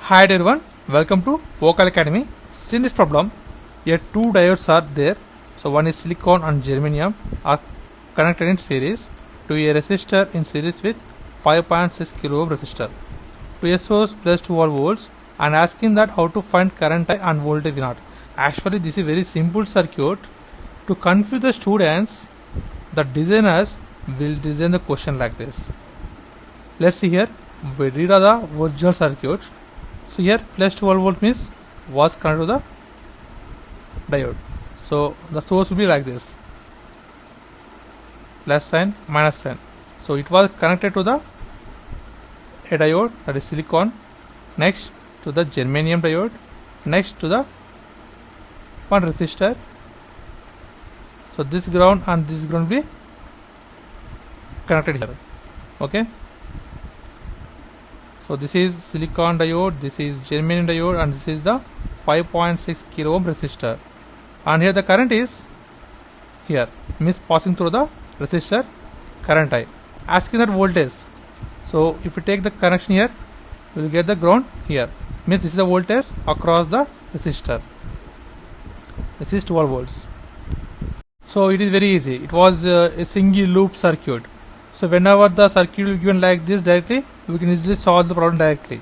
Hi everyone, welcome to Focal Academy. In this problem, here two diodes are there. So one is silicon and germanium are connected in series to a resistor in series with 5.6 kilo ohm resistor to a source plus 12 volts and asking that how to find current I and voltage V0. Actually, this is very simple circuit. To confuse the students, the designers will design the question like this. Let's see here. We read the original circuit. So here plus 12 volt means was connected to the diode. So the source will be like this, plus sign, minus sign. So it was connected to the a diode, that is silicon, next to the germanium diode, next to the one resistor. So this ground and this ground will be connected here. Okay. So this is silicon diode, this is germanium diode, and this is the 5.6 kilo ohm resistor. And here the current is here, means passing through the resistor current I. Asking that voltage. So if you take the connection here, we will get the ground here. Means this is the voltage across the resistor. This is 12 volts. So it is very easy. It was a single loop circuit. So whenever the circuit will given like this directly, we can easily solve the problem directly.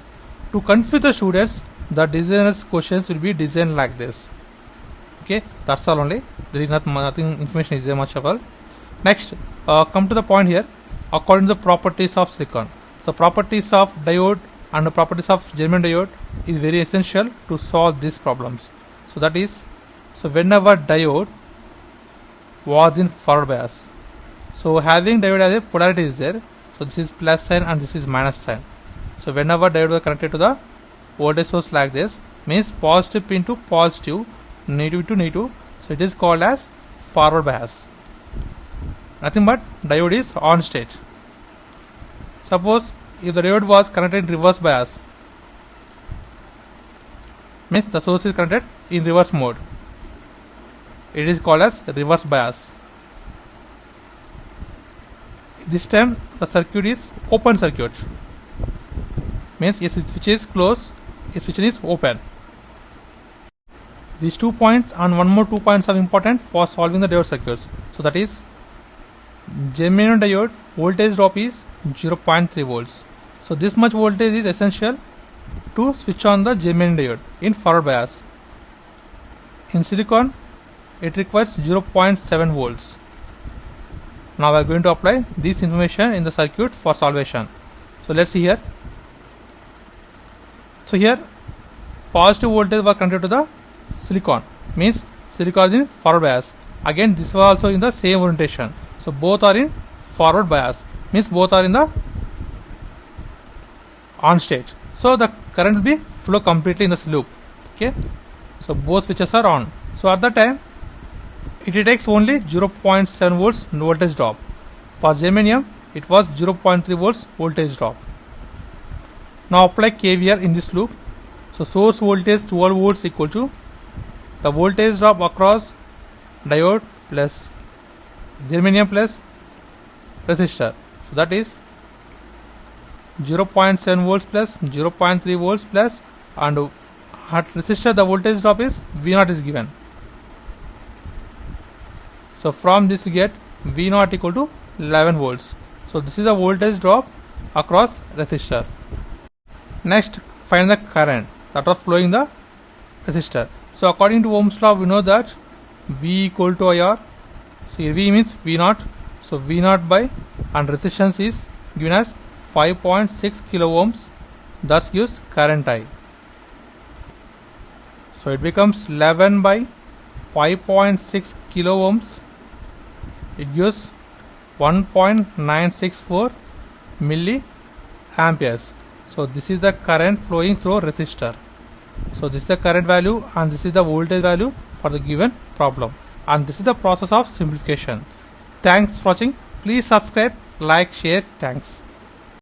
To confuse the students, the designer's questions will be designed like this. Okay, that's all only. There is nothing information is there much of all. Next, come to the point here. According to the properties of silicon, so properties of diode and the properties of germanium diode is very essential to solve these problems. So that is, so whenever diode was in forward bias, so having diode as a polarity is there. So this is plus sign and this is minus sign. So whenever diode was connected to the voltage source like this, means positive into positive, negative to negative. So it is called as forward bias. Nothing but diode is on state. Suppose if the diode was connected in reverse bias, means the source is connected in reverse mode. It is called as reverse bias. This time the circuit is open circuit, means yes, its switch is closed, its switch is open. These 2 points and one more 2 points are important for solving the diode circuits. So that is, germanium diode voltage drop is 0.3 volts. So this much voltage is essential to switch on the germanium diode in forward bias. In silicon, it requires 0.7 volts. Now we are going to apply this information in the circuit for solvation. So let's see here. So here positive voltage was connected to the silicon, means silicon is in forward bias. Again this was also in the same orientation. So both are in forward bias, means both are in the on state. So the current will be flow completely in this loop. Okay. So both switches are on. So at that time it takes only 0.7 volts voltage drop. For germanium, it was 0.3 volts voltage drop. Now apply KVL in this loop. So source voltage 12 volts equal to the voltage drop across diode plus germanium plus resistor. So that is 0.7 volts plus 0.3 volts plus, and at resistor the voltage drop is V0 is given. So from this you get V0 equal to 11 volts. So this is the voltage drop across resistor. Next, find the current that was flowing the resistor. So according to Ohm's law, we know that V equal to IR. So here V means V0. So V0 by, and resistance is given as 5.6 kilo ohms. Thus gives current I. So it becomes 11 by 5.6 kilo ohms. It gives 1.964 milliamperes. So this is the current flowing through resistor. So this is the current value and this is the voltage value for the given problem. And this is the process of simplification. Thanks for watching. Please subscribe, like, share. Thanks.